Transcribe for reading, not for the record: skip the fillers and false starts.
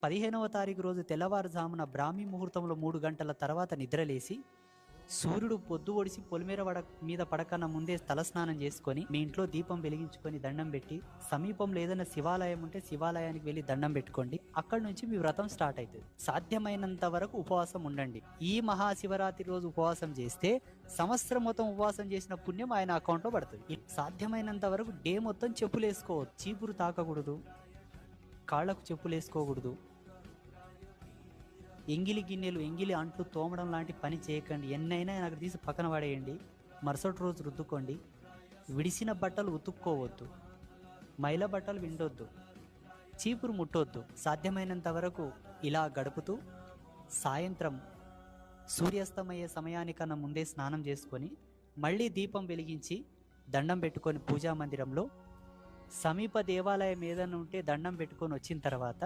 15వ తారీఖు రోజు తెల్లవారుజామున బ్రాహ్మీ ముహూర్తంలో 3 గంటల తర్వాత నిద్రలేసి సూర్యుడు పొద్దు ఒడిసి పొలిమేర మీద పడకన్నా ముందే తలస్నానం చేసుకొని మీ ఇంట్లో దీపం వెలిగించుకొని దండం పెట్టి సమీపంలో ఏదైనా శివాలయం ఉంటే శివాలయానికి వెళ్ళి దండం పెట్టుకోండి. అక్కడి నుంచి మీ వ్రతం స్టార్ట్ అవుతుంది. సాధ్యమైనంత వరకు ఉపవాసం ఉండండి. ఈ మహాశివరాత్రి రోజు ఉపవాసం చేస్తే సంవత్సరం మొత్తం ఉపవాసం చేసిన పుణ్యం ఆయన అకౌంట్లో పడుతుంది. సాధ్యమైనంత వరకు డే మొత్తం చెప్పులు వేసుకోవద్దు, చీపురు తాకకూడదు, కాళ్లకు చెప్పులు వేసుకోకూడదు, ఎంగిలి గిన్నెలు ఎంగిలి అంట్లు తోమడం లాంటి పని చేయకండి. ఎన్నైనా నాకు తీసి పక్కన పడేయండి. మరుసటి రోజు రుద్దుకోండి. విడిసిన బట్టలు ఉతుక్కోవద్దు, మైల బట్టలు విండొద్దు, చీపురు ముట్టొద్దు. సాధ్యమైనంత వరకు ఇలా గడుపుతూ సాయంత్రం సూర్యాస్తమయ్యే సమయానికన్నా ముందే స్నానం చేసుకొని మళ్ళీ దీపం వెలిగించి దండం పెట్టుకొని పూజా మందిరంలో సమీప దేవాలయం ఏదైనా ఉంటే దండం పెట్టుకొని వచ్చిన తర్వాత